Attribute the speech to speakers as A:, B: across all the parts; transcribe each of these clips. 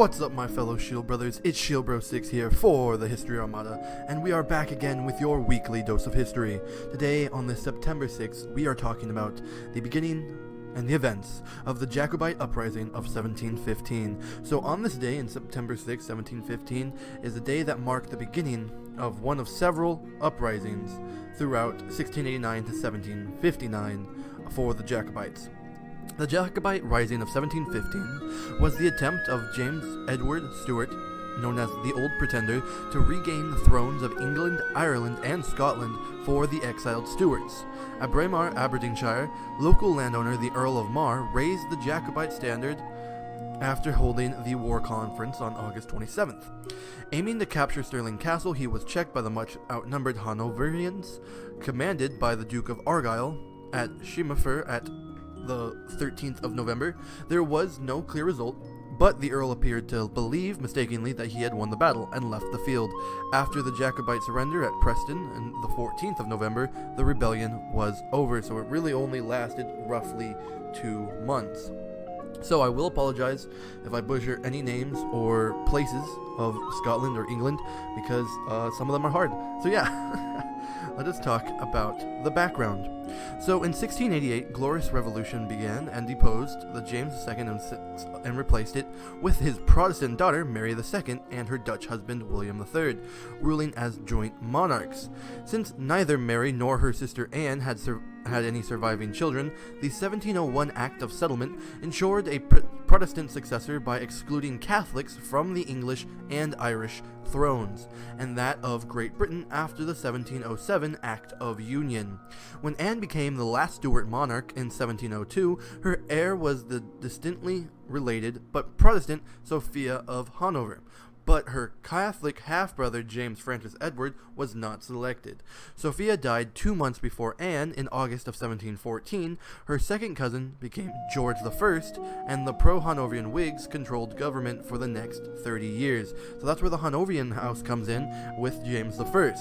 A: What's up, my fellow Shield Brothers? It's ShieldBros6 here for the History Armada, and we are back again with your weekly dose of history. Today, on this September 6th, we are talking about the beginning and the events of the Jacobite Uprising of 1715. So on this day, in September 6, 1715, is a day that marked the beginning of one of several uprisings throughout 1689 to 1759 for the Jacobites. The Jacobite Rising of 1715 was the attempt of James Edward Stuart, known as the Old Pretender, to regain the thrones of England, Ireland, and Scotland for the exiled Stuarts. At Braemar, Aberdeenshire, local landowner the Earl of Mar raised the Jacobite standard after holding the war conference on August 27th. Aiming to capture Stirling Castle, he was checked by the much outnumbered Hanoverians, commanded by the Duke of Argyll at Schiemefer at the 13th of November. There was no clear result, but the Earl appeared to believe mistakenly that he had won the battle and left the field. After the Jacobite surrender at Preston on the 14th of November, the rebellion was over, so it really only lasted roughly 2 months. So I will apologize if I butcher any names or places of Scotland or England, because some of them are hard. So yeah, let us talk about the background. So in 1688, Glorious Revolution began and deposed the James II and replaced it with his Protestant daughter Mary II and her Dutch husband William III, ruling as joint monarchs. Since neither Mary nor her sister Anne had any surviving children, the 1701 Act of Settlement ensured a Protestant successor by excluding Catholics from the English and Irish thrones, and that of Great Britain after the 1707 Act of Union. When Anne became the last Stuart monarch in 1702, her heir was the distantly related but Protestant Sophia of Hanover, but her Catholic half-brother James Francis Edward was not selected. Sophia died 2 months before Anne in August of 1714. Her second cousin became George I, and the pro-Hanoverian Whigs controlled government for the next 30 years. So that's where the Hanoverian house comes in with James I.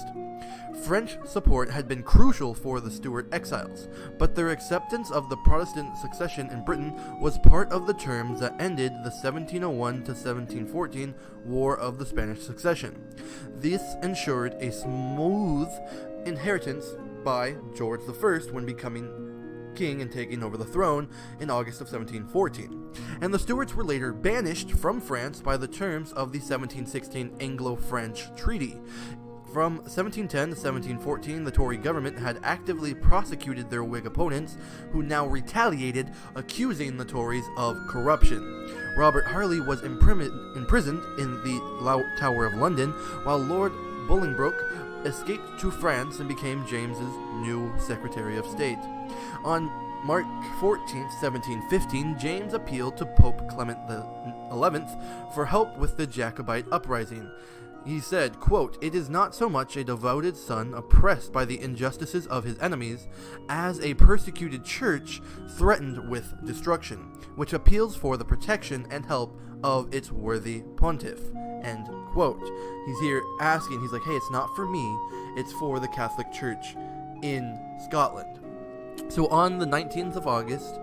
A: French support had been crucial for the Stuart exiles, but their acceptance of the Protestant succession in Britain was part of the terms that ended the 1701 to 1714 War of the Spanish Succession. This ensured a smooth inheritance by George I when becoming king and taking over the throne in August of 1714. And the Stuarts were later banished from France by the terms of the 1716 Anglo-French Treaty. From 1710 to 1714, the Tory government had actively prosecuted their Whig opponents, who now retaliated, accusing the Tories of corruption. Robert Harley was imprisoned in the Tower of London, while Lord Bolingbroke escaped to France and became James's new Secretary of State. On March 14, 1715, James appealed to Pope Clement XI for help with the Jacobite uprising. He said, quote, "It is not so much a devoted son oppressed by the injustices of his enemies as a persecuted church threatened with destruction, which appeals for the protection and help of its worthy pontiff." End quote. He's here asking, he's like, hey, it's not for me, it's for the Catholic Church in Scotland. So on the 19th of August,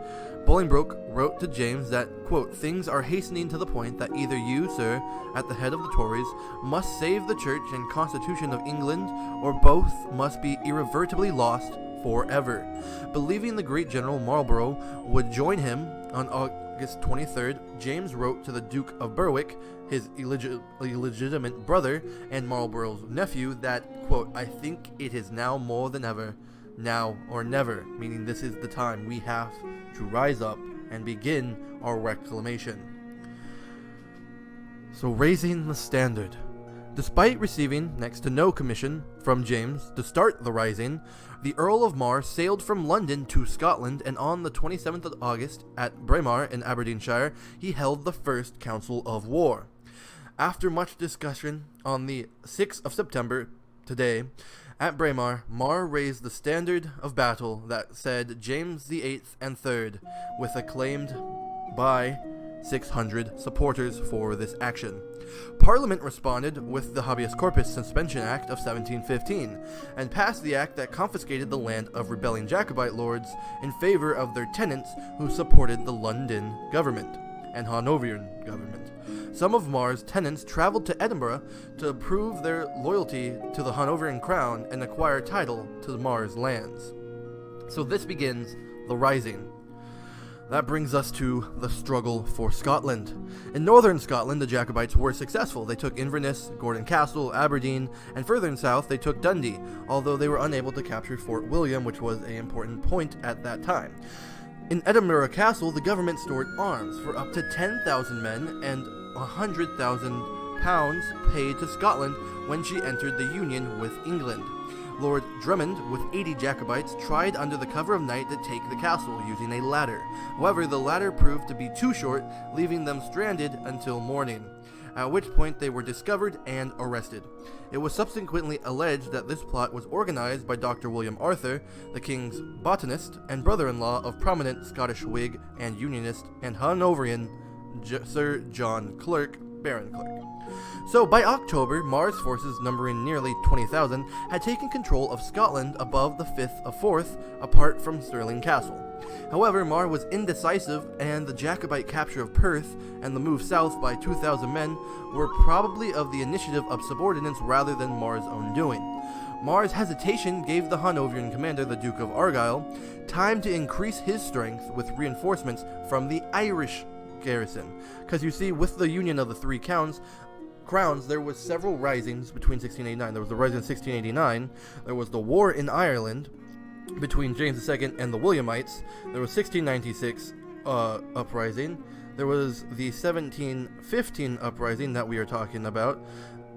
A: Bolingbroke wrote to James that, quote, "Things are hastening to the point that either you, sir, at the head of the Tories, must save the Church and Constitution of England, or both must be irrevertibly lost forever." Believing the great General Marlborough would join him on August 23rd, James wrote to the Duke of Berwick, his illegitimate brother and Marlborough's nephew, that, quote, "I think it is now more than ever, now or never," meaning this is the time we have to rise up and begin our reclamation. So raising the standard. Despite receiving next to no commission from James to start the rising, the Earl of Mar sailed from London to Scotland, and on the 27th of August at Braemar in Aberdeenshire, he held the first council of war. After much discussion, on the 6th of September, today, at Braemar, Mar raised the standard of battle that said James VIII and III, with acclaimed by 600 supporters for this action. Parliament responded with the Habeas Corpus Suspension Act of 1715, and passed the act that confiscated the land of rebelling Jacobite lords in favor of their tenants who supported the London government. and Hanoverian government. Some of Mar's tenants traveled to Edinburgh to prove their loyalty to the Hanoverian crown and acquire title to Mar's lands. So this begins the Rising. That brings us to the struggle for Scotland. In northern Scotland, the Jacobites were successful. They took Inverness, Gordon Castle, Aberdeen, and further south they took Dundee, although they were unable to capture Fort William, which was an important point at that time. In Edinburgh Castle, the government stored arms for up to 10,000 men and £100,000 paid to Scotland when she entered the Union with England. Lord Drummond, with 80 Jacobites, tried under the cover of night to take the castle using a ladder. However, the ladder proved to be too short, leaving them stranded until morning, at which point they were discovered and arrested. It was subsequently alleged that this plot was organized by Dr. William Arthur, the king's botanist and brother-in-law of prominent Scottish Whig and Unionist and Hanoverian Sir John Clerk, Baron Clerk. So by October, Mar's forces, numbering nearly 20,000, had taken control of Scotland above the Forth, apart from Stirling Castle. However, Mar was indecisive, and the Jacobite capture of Perth and the move south by 2,000 men were probably of the initiative of subordinates rather than Mar's own doing. Mar's hesitation gave the Hanoverian commander, the Duke of Argyll, time to increase his strength with reinforcements from the Irish garrison. Because you see, with the union of the three crowns, there was several risings between 1689. There was the rising in 1689. There was the war in Ireland between James II and the Williamites. There was 1696 uprising. There was the 1715 uprising that we are talking about,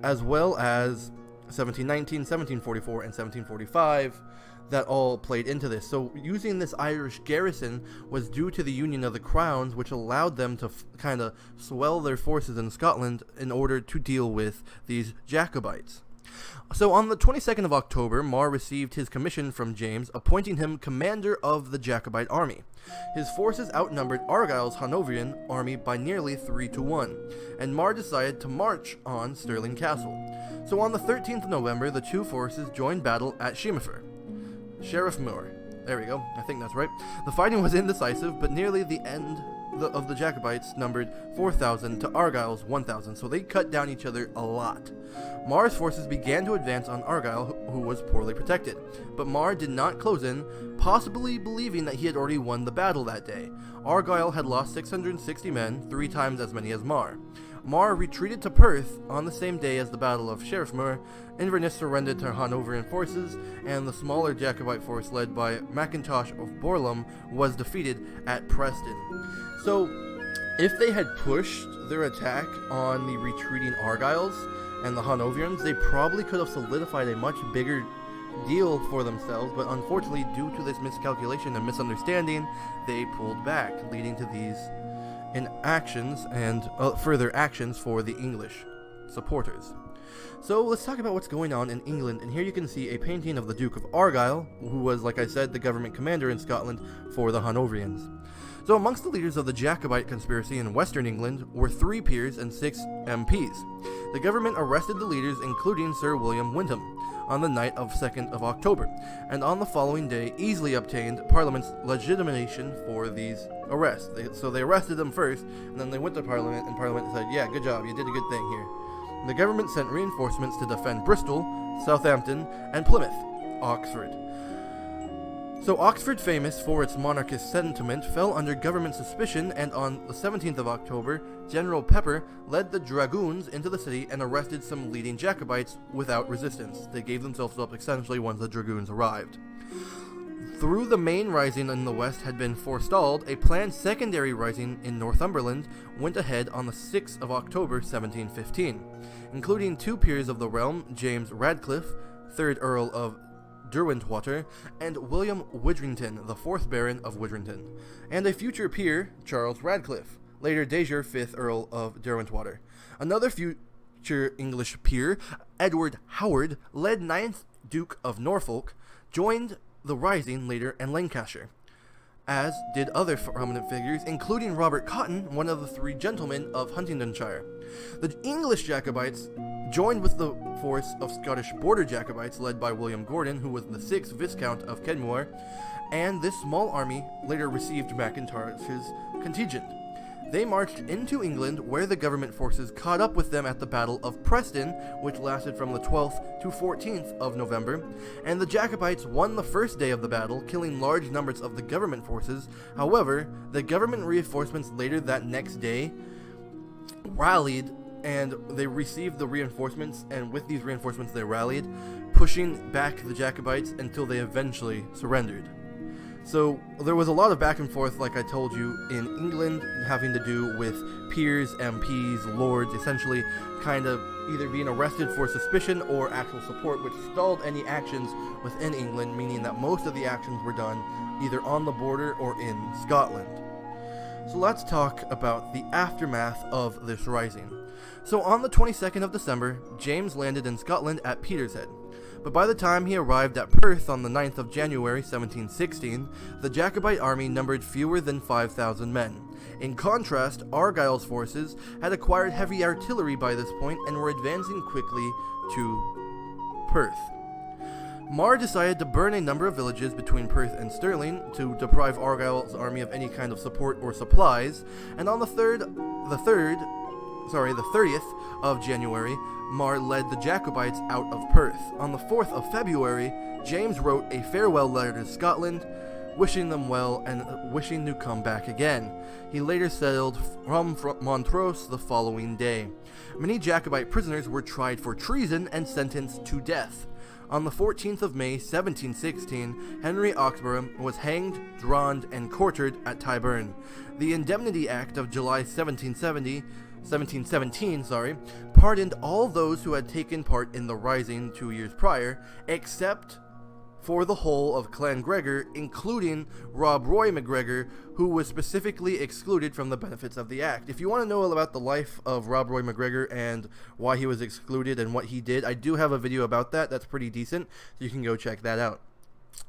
A: as well as 1719, 1744, and 1745. That all played into this. So using this Irish garrison was due to the union of the crowns, which allowed them to kind of swell their forces in Scotland in order to deal with these Jacobites. So on the 22nd of October, Mar received his commission from James, appointing him commander of the Jacobite army. His forces outnumbered Argyll's Hanoverian army by nearly 3-1, and Mar decided to march on Stirling Castle. So on the 13th of November, the two forces joined battle at Sheriffmuir. There we go, I think that's right. The fighting was indecisive, but nearly the end of the Jacobites numbered 4,000 to Argyll's 1,000, so they cut down each other a lot. Mar's forces began to advance on Argyll, who was poorly protected, but Mar did not close in, possibly believing that he had already won the battle that day. Argyll had lost 660 men, 3 times as many as Mar. Mar retreated to Perth on the same day as the Battle of Sheriffmuir. Inverness surrendered to Hanoverian forces, and the smaller Jacobite force led by Mackintosh of Borlum was defeated at Preston. So, if they had pushed their attack on the retreating Argylls and the Hanoverians, they probably could have solidified a much bigger deal for themselves, but unfortunately, due to this miscalculation and misunderstanding, they pulled back, leading to these inactions and further actions for the English supporters. So let's talk about what's going on in England, and here you can see a painting of the Duke of Argyll, who was, like I said, the government commander in Scotland for the Hanoverians. So amongst the leaders of the Jacobite conspiracy in Western England were 3 peers and 6 MPs. The government arrested the leaders, including Sir William Wyndham, on the night of 2nd of October, and on the following day easily obtained Parliament's legitimation for these arrests. So they arrested them first, and then they went to Parliament, and Parliament said, yeah, good job, you did a good thing here. The government sent reinforcements to defend Bristol, Southampton, and Plymouth, Oxford. So Oxford, famous for its monarchist sentiment, fell under government suspicion, and on the 17th of October, General Pepper led the dragoons into the city and arrested some leading Jacobites without resistance. They gave themselves up essentially once the dragoons arrived. Through the main rising in the west had been forestalled, a planned secondary rising in Northumberland went ahead on the 6th of October 1715, including 2 peers of the realm, James Radcliffe, 3rd Earl of Derwentwater, and William Widrington, the 4th Baron of Widrington, and a future peer, Charles Radcliffe, later Dacier, 5th Earl of Derwentwater. Another future English peer, Edward Howard, led 9th Duke of Norfolk, joined the rising later in Lancashire, as did other prominent figures, including Robert Cotton, one of the 3 gentlemen of Huntingdonshire. The English Jacobites joined with the force of Scottish border Jacobites led by William Gordon, who was the 6th Viscount of Kenmure, and this small army later received Mackintosh's contingent. They marched into England, where the government forces caught up with them at the Battle of Preston, which lasted from the 12th to 14th of November, and the Jacobites won the first day of the battle, killing large numbers of the government forces. However, the government reinforcements later that next day rallied, and they received the reinforcements, and with these reinforcements they rallied, pushing back the Jacobites until they eventually surrendered. So there was a lot of back and forth, like I told you, in England, having to do with peers, MPs, lords, essentially kind of either being arrested for suspicion or actual support, which stalled any actions within England, meaning that most of the actions were done either on the border or in Scotland. So let's talk about the aftermath of this rising. So on the 22nd of December, James landed in Scotland at Petershead. But by the time he arrived at Perth on the 9th of January 1716, the Jacobite army numbered fewer than 5,000 men. In contrast, Argyll's forces had acquired heavy artillery by this point and were advancing quickly to Perth. Mar decided to burn a number of villages between Perth and Stirling to deprive Argyll's army of any kind of support or supplies, and on the 30th of January, Mar led the Jacobites out of Perth. On the 4th of February, James wrote a farewell letter to Scotland, wishing them well and wishing to come back again. He later sailed from Montrose the following day. Many Jacobite prisoners were tried for treason and sentenced to death. On the 14th of May 1716, Henry Oxborough was hanged, drawn, and quartered at Tyburn. The Indemnity Act of July 1717 pardoned all those who had taken part in the rising 2 years prior, except for the whole of Clan Gregor, including Rob Roy MacGregor, who was specifically excluded from the benefits of the act. If you want to know about the life of Rob Roy MacGregor and why he was excluded and what he did, I do have a video about that. That's pretty decent, so you can go check that out.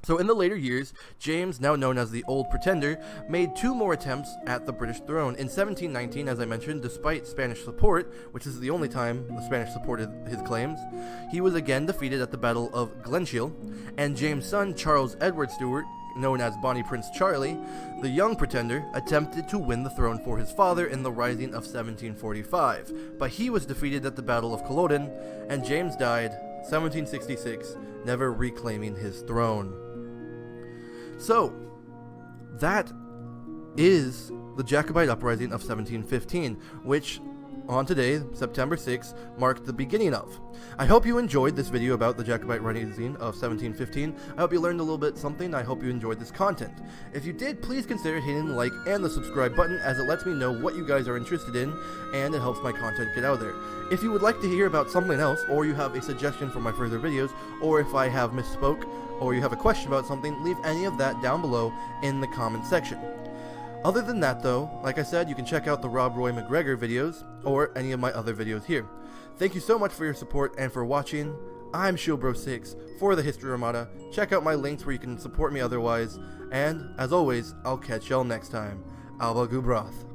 A: So in the later years, James, now known as the Old Pretender, made 2 more attempts at the British throne. In 1719, as I mentioned, despite Spanish support, which is the only time the Spanish supported his claims, he was again defeated at the Battle of Glenshiel, and James' son, Charles Edward Stuart, known as Bonnie Prince Charlie, the young pretender, attempted to win the throne for his father in the Rising of 1745, but he was defeated at the Battle of Culloden, and James died 1766, never reclaiming his throne. So, that is the Jacobite Uprising of 1715, which on today, September 6th, marked the beginning of. I hope you enjoyed this video about the Jacobite Rising of 1715. I hope you learned a little bit something. I hope you enjoyed this content. If you did, please consider hitting the like and the subscribe button, as it lets me know what you guys are interested in, and it helps my content get out there. If you would like to hear about something else, or you have a suggestion for my further videos, or if I have misspoke, or you have a question about something, leave any of that down below in the comment section. Other than that though, like I said, you can check out the Rob Roy MacGregor videos, or any of my other videos here. Thank you so much for your support and for watching. I'm ShieldBros6 for the History Armada. Check out my links where you can support me otherwise, and as always, I'll catch y'all next time. Alba Gubroth.